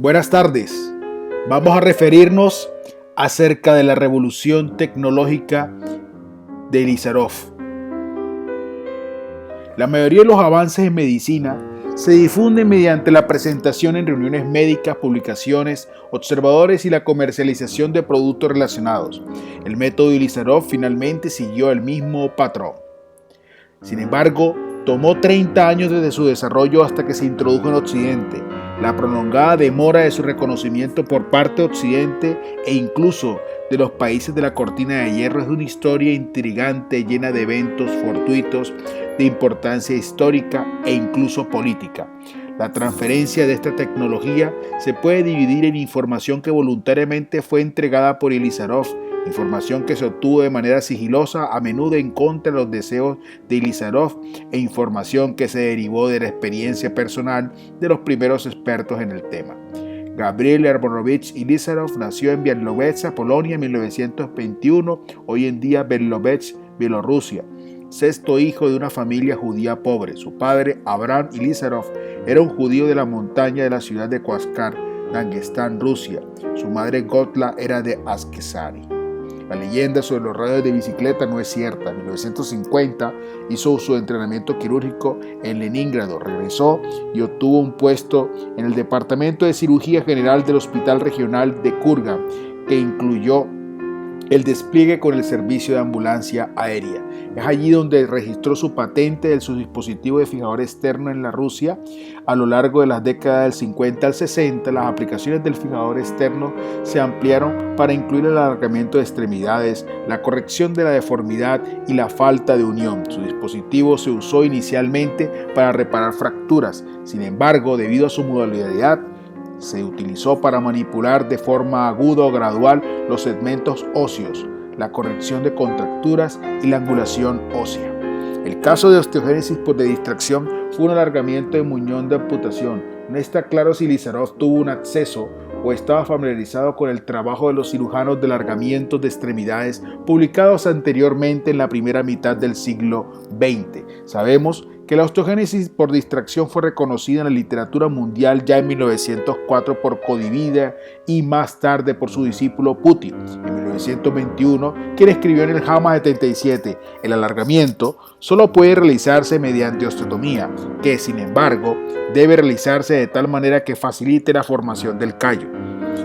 Buenas tardes. Vamos a referirnos acerca de la revolución tecnológica de Ilizarov. La mayoría de los avances en medicina se difunden mediante la presentación en reuniones médicas, publicaciones, observadores y la comercialización de productos relacionados. El método de Ilizarov finalmente siguió el mismo patrón. Sin embargo, tomó 30 años desde su desarrollo hasta que se introdujo en Occidente. La prolongada demora de su reconocimiento por parte de Occidente e incluso de los países de la cortina de hierro es una historia intrigante llena de eventos fortuitos de importancia histórica e incluso política. La transferencia de esta tecnología se puede dividir en información que voluntariamente fue entregada por Ilizarov, información que se obtuvo de manera sigilosa, a menudo en contra de los deseos de Ilizarov, e información que se derivó de la experiencia personal de los primeros expertos en el tema. Gabriel Arbonovich Ilizarov nació en Bielorrusia, Polonia, en 1921, hoy en día Bielorrusia, Bielorrusia. Sexto hijo de una familia judía pobre. Su padre, Abraham Ilizarov, era un judío de la montaña de la ciudad de Kavkaz, Dagestán, Rusia. Su madre, Gotla, era de Askesari. La leyenda sobre los radios de bicicleta no es cierta. En 1950 hizo su entrenamiento quirúrgico en Leningrado, regresó y obtuvo un puesto en el Departamento de Cirugía General del Hospital Regional de Kurgan, que incluyó el despliegue con el servicio de ambulancia aérea. Es allí donde registró su patente de su dispositivo de fijador externo en la Rusia. A lo largo de las décadas del 50 al 60, las aplicaciones del fijador externo se ampliaron para incluir el alargamiento de extremidades, la corrección de la deformidad y la falta de unión. Su dispositivo se usó inicialmente para reparar fracturas. Sin embargo, debido a su modalidad, se utilizó para manipular de forma aguda o gradual los segmentos óseos, la corrección de contracturas y la angulación ósea. El caso de osteogénesis por distracción fue un alargamiento de muñón de amputación. No está claro si Ilizarov tuvo un acceso o estaba familiarizado con el trabajo de los cirujanos de alargamientos de extremidades publicados anteriormente en la primera mitad del siglo XX. Sabemos que la osteogénesis por distracción fue reconocida en la literatura mundial ya en 1904 por Codivida y más tarde por su discípulo Putin. En 1921, quien escribió en el JAMA 77, el alargamiento solo puede realizarse mediante osteotomía, que sin embargo debe realizarse de tal manera que facilite la formación del callo.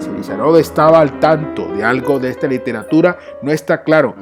Si Ilizarov estaba al tanto de algo de esta literatura no está claro.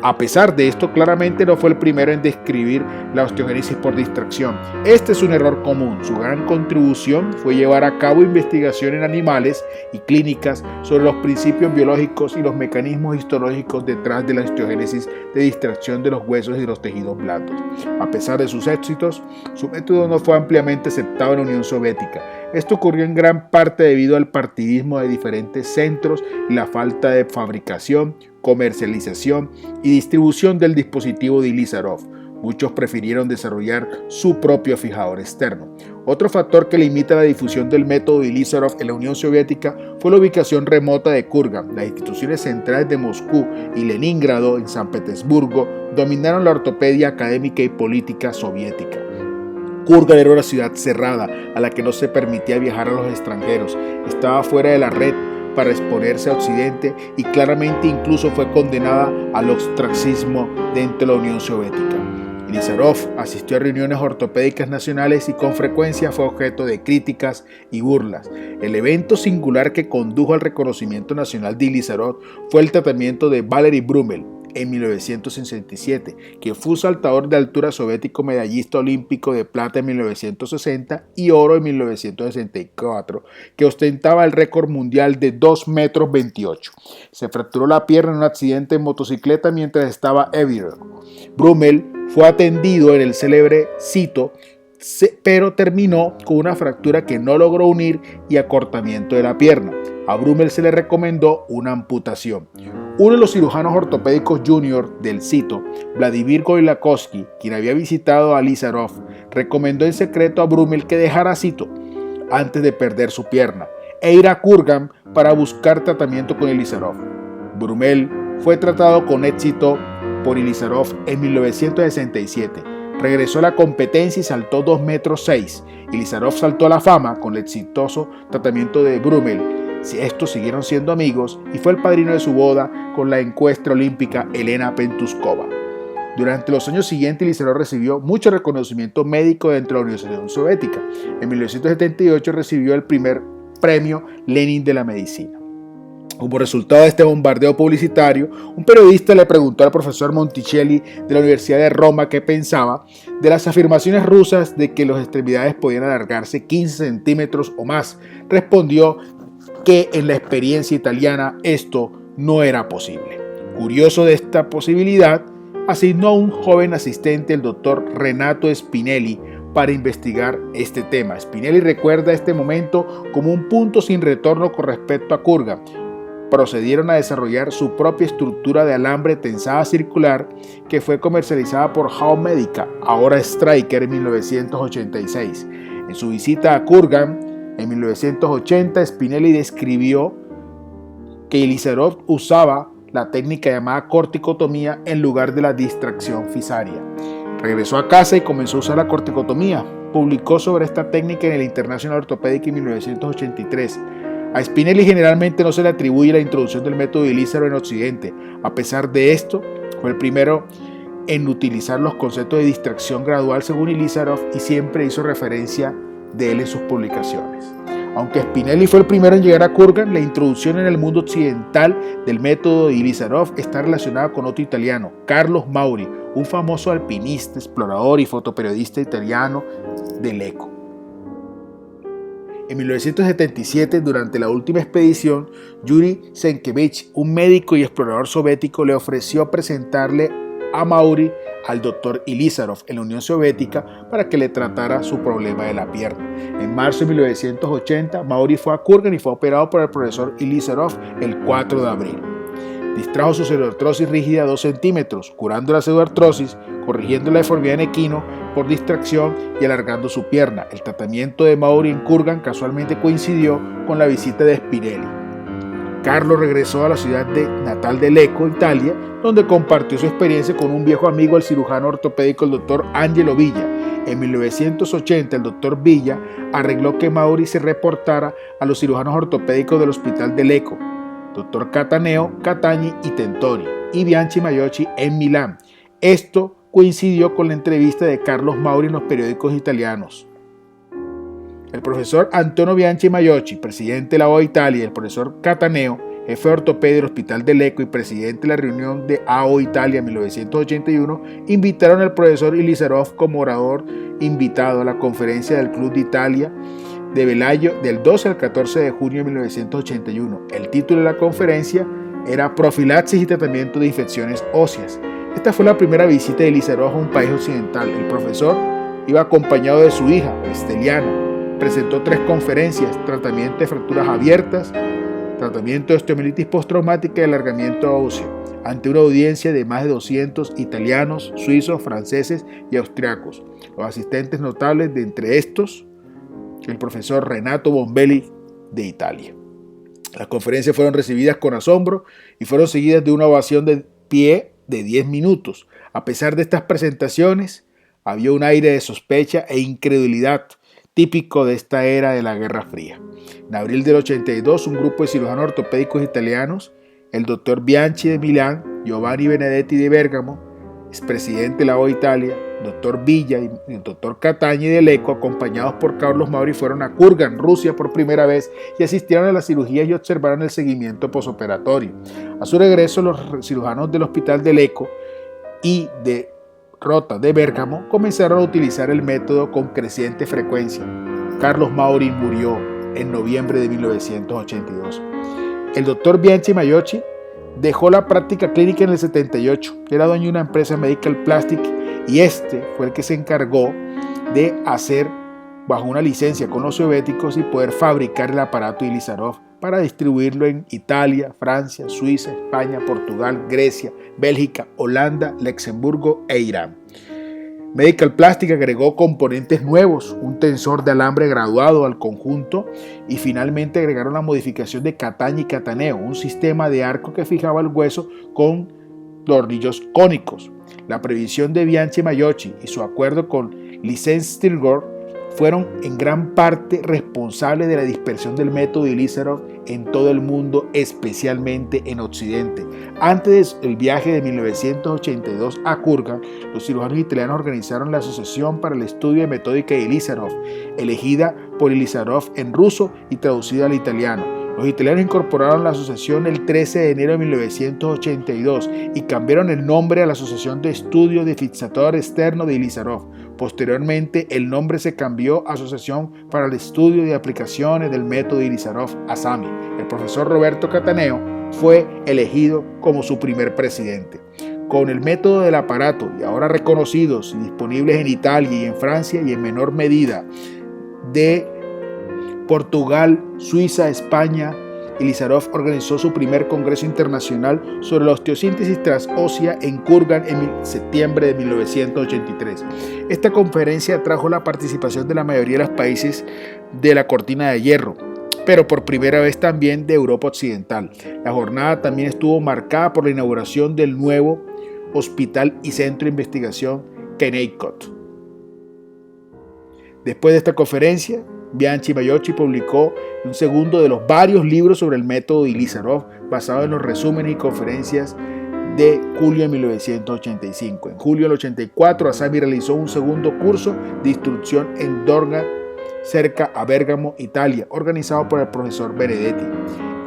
A pesar de esto, claramente no fue el primero en describir la osteogénesis por distracción. Este es un error común. Su gran contribución fue llevar a cabo investigación en animales y clínicas sobre los principios biológicos y los mecanismos histológicos detrás de la osteogénesis de distracción de los huesos y los tejidos blandos. A pesar de sus éxitos, su método no fue ampliamente aceptado en la Unión Soviética. Esto ocurrió en gran parte debido al partidismo de diferentes centros y la falta de fabricación, comercialización y distribución del dispositivo de Ilizarov. Muchos prefirieron desarrollar su propio fijador externo. Otro factor que limita la difusión del método de Ilizarov en la Unión Soviética fue la ubicación remota de Kurgan. Las instituciones centrales de Moscú y Leningrado, en San Petersburgo, dominaron la ortopedia académica y política soviética. Kurgan era una ciudad cerrada a la que no se permitía viajar a los extranjeros. Estaba fuera de la red para exponerse a Occidente y claramente incluso fue condenada al ostracismo dentro de la Unión Soviética. Ilizarov asistió a reuniones ortopédicas nacionales y con frecuencia fue objeto de críticas y burlas. El evento singular que condujo al reconocimiento nacional de Ilizarov fue el tratamiento de Valery Brumel en 1967, que fue un saltador de altura soviético, medallista olímpico de plata en 1960 y oro en 1964, que ostentaba el récord mundial de 2,28 metros. Se fracturó la pierna en un accidente en motocicleta mientras estaba ebrio. Brumel fue atendido en el célebre sitio, pero terminó con una fractura que no logró unir y acortamiento de la pierna. A Brumel se le recomendó una amputación. Uno de los cirujanos ortopédicos junior del sitio, Vladimir Goilakovsky, quien había visitado a Ilizarov, recomendó en secreto a Brumel que dejara Sito antes de perder su pierna e ir a Kurgan para buscar tratamiento con Ilizarov. Brumel fue tratado con éxito por Ilizarov en 1967. Regresó a la competencia y saltó 2,6 metros. Y Lizarov saltó a la fama con el exitoso tratamiento de Brummel. Estos siguieron siendo amigos y fue el padrino de su boda con la encuestra olímpica Elena Pentuskova. Durante los años siguientes, Lizarov recibió mucho reconocimiento médico dentro de la Unión Soviética. En 1978 recibió el primer premio Lenin de la medicina. Como resultado de este bombardeo publicitario, un periodista le preguntó al profesor Monticelli de la Universidad de Roma qué pensaba de las afirmaciones rusas de que las extremidades podían alargarse 15 centímetros o más. Respondió que en la experiencia italiana esto no era posible. Curioso de esta posibilidad, asignó a un joven asistente, el doctor Renato Spinelli, para investigar este tema. Spinelli recuerda este momento como un punto sin retorno con respecto a Kurgan. Procedieron a desarrollar su propia estructura de alambre tensada circular que fue comercializada por Hau Medica, ahora Stryker, en 1986. En su visita a Kurgan en 1980, Spinelli describió que Lizarov usaba la técnica llamada corticotomía en lugar de la distracción fisaria. Regresó a casa y comenzó a usar la corticotomía. Publicó sobre esta técnica en el International Orthopedic en 1983. A Spinelli generalmente no se le atribuye la introducción del método de Lizarov en Occidente. A pesar de esto, fue el primero en utilizar los conceptos de distracción gradual según Lizarov y siempre hizo referencia de él en sus publicaciones. Aunque Spinelli fue el primero en llegar a Kurgan, la introducción en el mundo occidental del método de Lizarov está relacionada con otro italiano, Carlos Mauri, un famoso alpinista, explorador y fotoperiodista italiano del Lecco. En 1977, durante la última expedición, Yuri Senkevich, un médico y explorador soviético, le ofreció presentarle a Mauri al doctor Ilizarov en la Unión Soviética para que le tratara su problema de la pierna. En marzo de 1980, Mauri fue a Kurgan y fue operado por el profesor Ilizarov el 4 de abril. Distrajo su pseudoartrosis rígida a 2 centímetros, curando la pseudoartrosis, corrigiendo la deformidad en equino por distracción y alargando su pierna. El tratamiento de Mauri en Kurgan casualmente coincidió con la visita de Spinelli. Carlo regresó a la ciudad natal de Lecco, Italia, donde compartió su experiencia con un viejo amigo, el cirujano ortopédico, el doctor Angelo Villa. En 1980, el doctor Villa arregló que Mauri se reportara a los cirujanos ortopédicos del hospital de Lecco, doctor Cataneo, Catagni y Tentori, y Bianchi Maiocchi en Milán. Esto coincidió con la entrevista de Carlos Mauri en los periódicos italianos. El profesor Antonio Bianchi Maiocchi, presidente de la OA Italia, y el profesor Cataneo, jefe de ortopedia del Hospital de Lecco y presidente de la reunión de AO Italia en 1981, invitaron al profesor Ilizarov como orador invitado a la conferencia del Club de Italia de Velayo del 12 al 14 de junio de 1981. El título de la conferencia era Profilaxis y tratamiento de infecciones óseas. Esta fue la primera visita de Ilizarov a un país occidental. El profesor iba acompañado de su hija, Esteliana. Presentó 3 conferencias: tratamiento de fracturas abiertas, tratamiento de osteomielitis postraumática y alargamiento óseo, ante una audiencia de más de 200 italianos, suizos, franceses y austriacos. Los asistentes notables de entre estos, el profesor Renato Bombelli de Italia. Las conferencias fueron recibidas con asombro y fueron seguidas de una ovación de pie de 10 minutos. A pesar de estas presentaciones, había un aire de sospecha e incredulidad típico de esta era de la Guerra Fría. En abril del 82, un grupo de cirujanos ortopédicos italianos, el doctor Bianchi de Milán, Giovanni Benedetti de Bérgamo, expresidente de la OA Italia, doctor Villa y el doctor Catagni de Lecco, acompañados por Carlos Mauri, fueron a Kurgan, Rusia, por primera vez y asistieron a las cirugías y observaron el seguimiento posoperatorio. A su regreso, los cirujanos del hospital de Lecco y de Rota de Bérgamo comenzaron a utilizar el método con creciente frecuencia. Carlos Mauri murió en noviembre de 1982. El doctor Bianchi Maiocchi dejó la práctica clínica en el 78. Era dueño de una empresa Medical Plastic y este fue el que se encargó de hacer bajo una licencia con los soviéticos y poder fabricar el aparato Ilizarov para distribuirlo en Italia, Francia, Suiza, España, Portugal, Grecia, Bélgica, Holanda, Luxemburgo e Irán. Medical Plastic agregó componentes nuevos, un tensor de alambre graduado al conjunto y finalmente agregaron la modificación de Catagni y Cataneo, un sistema de arco que fijaba el hueso con tornillos cónicos. La previsión de Bianchi Maiochi y su acuerdo con License-Stilgord fueron en gran parte responsables de la dispersión del método de Ilizarov en todo el mundo, especialmente en Occidente. Antes del viaje de 1982 a Kurgan, los cirujanos italianos organizaron la Asociación para el Estudio de Metódica de Ilizarov, elegida por Ilizarov en ruso y traducida al italiano. Los italianos incorporaron la asociación el 13 de enero de 1982 y cambiaron el nombre a la Asociación de Estudio de Fixatore Esterno de Ilizarov. Posteriormente, el nombre se cambió a Asociación para el Estudio de Aplicaciones del Método de Ilizarov, ASAMI. El profesor Roberto Cataneo fue elegido como su primer presidente. Con el método del aparato, y ahora reconocidos y disponibles en Italia y en Francia y en menor medida de Portugal, Suiza, España, Ilizarov organizó su primer congreso internacional sobre la osteosíntesis transósea en Kurgan en septiembre de 1983. Esta conferencia atrajo la participación de la mayoría de los países de la Cortina de Hierro, pero por primera vez también de Europa Occidental. La jornada también estuvo marcada por la inauguración del nuevo hospital y centro de investigación Kennecott. Después de esta conferencia, Bianchi Maiochi publicó un segundo de los varios libros sobre el método de Ilizarov, basado en los resúmenes y conferencias de julio de 1985. En julio del 84, ASAMI realizó un segundo curso de instrucción en Dorga, cerca a Bérgamo, Italia, organizado por el profesor Benedetti.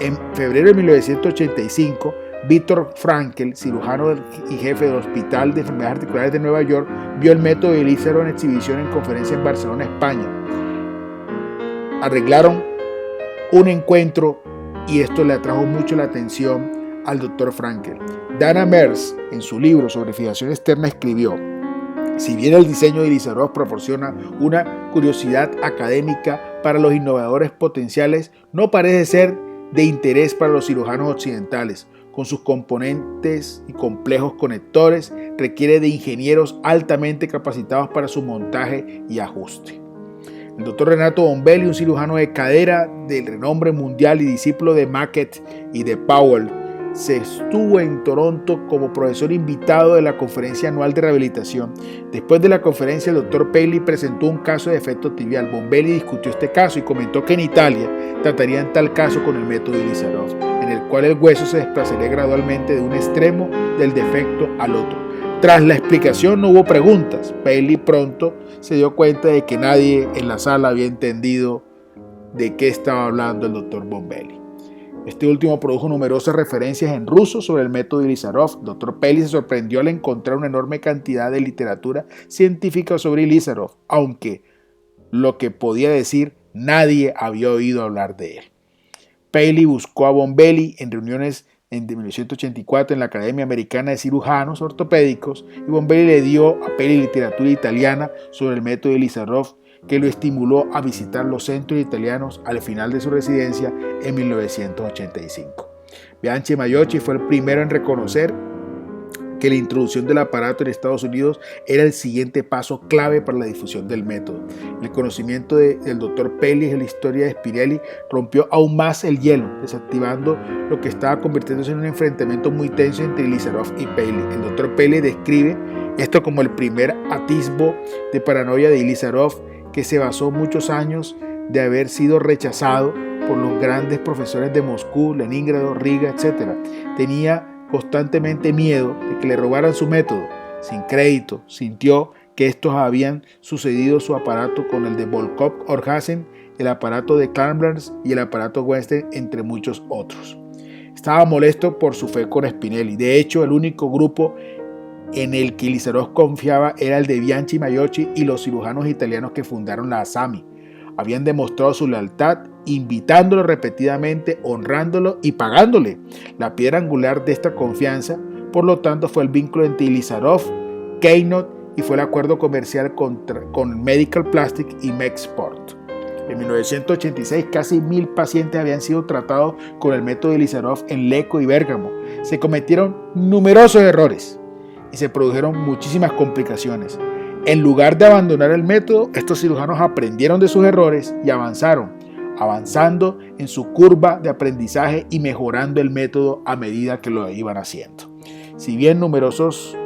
En febrero de 1985, Viktor Frankl, cirujano y jefe del Hospital de Enfermedades Articulares de Nueva York, vio el método de Ilizarov en exhibición en conferencia en Barcelona, España. Arreglaron un encuentro y esto le atrajo mucho la atención al Dr. Frankl. Dana Merz, en su libro sobre fijación externa, escribió: si bien el diseño de Ilizarov proporciona una curiosidad académica para los innovadores potenciales, no parece ser de interés para los cirujanos occidentales. Con sus componentes y complejos conectores, requiere de ingenieros altamente capacitados para su montaje y ajuste. El doctor Renato Bombelli, un cirujano de cadera de renombre mundial y discípulo de Mackett y de Powell, se estuvo en Toronto como profesor invitado de la conferencia anual de rehabilitación. Después de la conferencia, el doctor Paley presentó un caso de efecto tibial. Bombelli discutió este caso y comentó que en Italia tratarían tal caso con el método de Ilizarov, en el cual el hueso se desplazaría gradualmente de un extremo del defecto al otro. Tras la explicación no hubo preguntas. Paley pronto se dio cuenta de que nadie en la sala había entendido de qué estaba hablando el doctor Bombelli. Este último produjo numerosas referencias en ruso sobre el método de Ilizarov. El doctor Paley se sorprendió al encontrar una enorme cantidad de literatura científica sobre Ilizarov, aunque lo que podía decir nadie había oído hablar de él. Paley buscó a Bombelli en reuniones en 1984 en la Academia Americana de Cirujanos Ortopédicos y Bombelli le dio a Paley literatura italiana sobre el método de Ilizarov, que lo estimuló a visitar los centros italianos al final de su residencia en 1985. Bianchi Maiochi fue el primero en reconocer que la introducción del aparato en Estados Unidos era el siguiente paso clave para la difusión del método. El conocimiento del Dr. Paley en la historia de Spinelli rompió aún más el hielo, desactivando lo que estaba convirtiéndose en un enfrentamiento muy tenso entre Ilizarov y Paley. El Dr. Paley describe esto como el primer atisbo de paranoia de Ilizarov, que se basó muchos años de haber sido rechazado por los grandes profesores de Moscú, Leningrado, Riga, etc. Tenía constantemente miedo de que le robaran su método. Sin crédito, sintió que estos habían sucedido su aparato con el de Volkov-Orhazen, el aparato de Klamblers y el aparato Western, entre muchos otros. Estaba molesto por su fe con Spinelli. De hecho, el único grupo en el que Ilizarov confiaba era el de Bianchi Maiochi y los cirujanos italianos que fundaron la ASAMI. Habían demostrado su lealtad, invitándolo repetidamente, honrándolo y pagándole. La piedra angular de esta confianza, por lo tanto, fue el vínculo entre Ilizarov, Kennecott y fue el acuerdo comercial con Medical Plastic y Mexport. En 1986, casi 1000 pacientes habían sido tratados con el método de Ilizarov en Lecco y Bérgamo. Se cometieron numerosos errores y se produjeron muchísimas complicaciones. En lugar de abandonar el método, estos cirujanos aprendieron de sus errores y avanzando en su curva de aprendizaje y mejorando el método a medida que lo iban haciendo. Si bien numerosos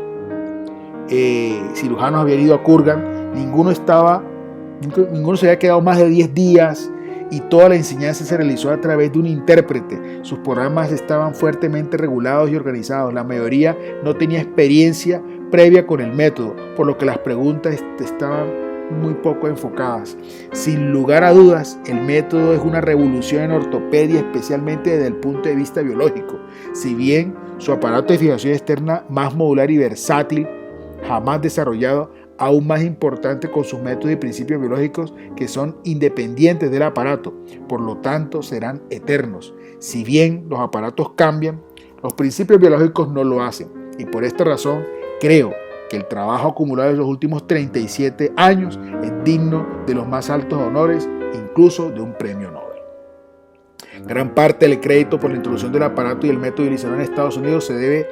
cirujanos habían ido a Kurgan, ninguno se había quedado más de 10 días y toda la enseñanza se realizó a través de un intérprete. Sus programas estaban fuertemente regulados y organizados. La mayoría no tenía experiencia previa con el método, por lo que las preguntas estaban muy poco enfocadas. Sin lugar a dudas, el método es una revolución en ortopedia, especialmente desde el punto de vista biológico. Si bien su aparato de fijación externa más modular y versátil, jamás desarrollado, aún más importante con sus métodos y principios biológicos que son independientes del aparato, por lo tanto serán eternos. Si bien los aparatos cambian, los principios biológicos no lo hacen, y por esta razón creo que el trabajo acumulado en los últimos 37 años es digno de los más altos honores, incluso de un premio Nobel. Gran parte del crédito por la introducción del aparato y el método utilizado en Estados Unidos se debe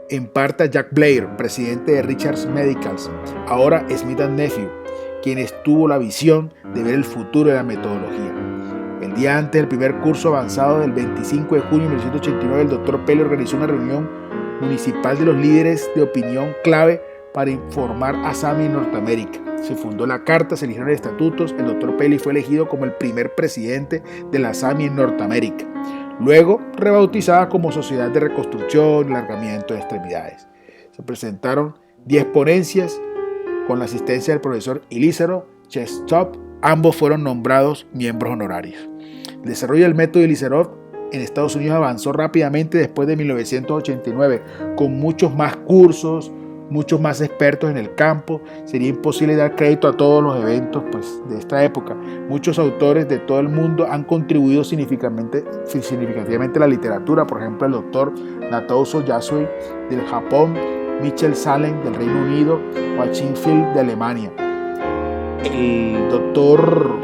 en parte a Jack Blair, presidente de Richards Medicals, ahora Smith & Nephew, quien tuvo la visión de ver el futuro de la metodología. El día antes del primer curso avanzado del 25 de junio de 1989, el Dr. Pelley organizó una reunión municipal de los líderes de opinión clave para informar a SAMI en Norteamérica. Se fundó la carta, se eligieron estatutos, el Dr. Pelley fue elegido como el primer presidente de la SAMI en Norteamérica, luego rebautizada como Sociedad de Reconstrucción y Alargamiento de Extremidades. Se presentaron 10 ponencias con la asistencia del profesor Ilizarov Chestov. Ambos fueron nombrados miembros honorarios. El desarrollo del método Ilizarov en Estados Unidos avanzó rápidamente después de 1989, con muchos más cursos, muchos más expertos en el campo. Sería imposible dar crédito a todos los eventos de esta época. Muchos autores de todo el mundo han contribuido significativamente a la literatura, por ejemplo el doctor Natsuo Yasui del Japón, Michel Salem del Reino Unido, Joachim Field de Alemania. El doctor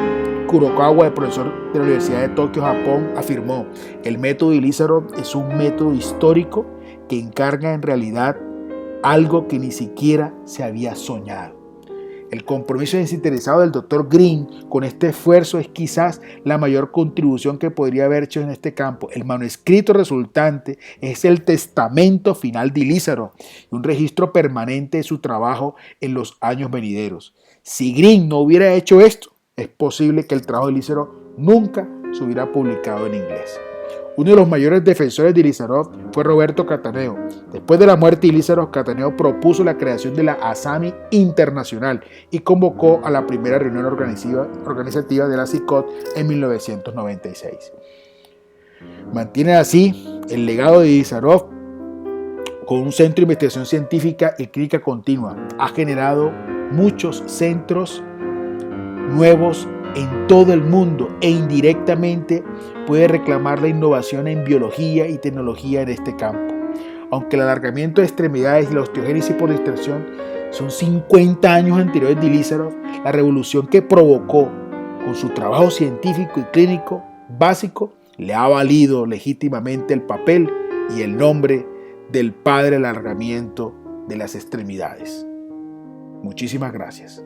Kurokawa, el profesor de la Universidad de Tokio, Japón, afirmó: el método Ilizarov es un método histórico que encarna en realidad algo que ni siquiera se había soñado. El compromiso desinteresado del Dr. Green con este esfuerzo es quizás la mayor contribución que podría haber hecho en este campo. El manuscrito resultante es el testamento final de Ilizarov y un registro permanente de su trabajo en los años venideros. Si Green no hubiera hecho esto, es posible que el trabajo de Ilizarov nunca se hubiera publicado en inglés. Uno de los mayores defensores de Ilizarov fue Roberto Cataneo. Después de la muerte de Ilizarov, Cataneo propuso la creación de la ASAMI Internacional y convocó a la primera reunión organizativa de la CICOT en 1996. Mantiene así el legado de Ilizarov con un centro de investigación científica y clínica continua. Ha generado muchos centros nuevos en todo el mundo e indirectamente puede reclamar la innovación en biología y tecnología en este campo. Aunque el alargamiento de extremidades y la osteogénesis por distracción son 50 años anteriores de Ilizarov, la revolución que provocó con su trabajo científico y clínico básico le ha valido legítimamente el papel y el nombre del padre del alargamiento de las extremidades. Muchísimas gracias.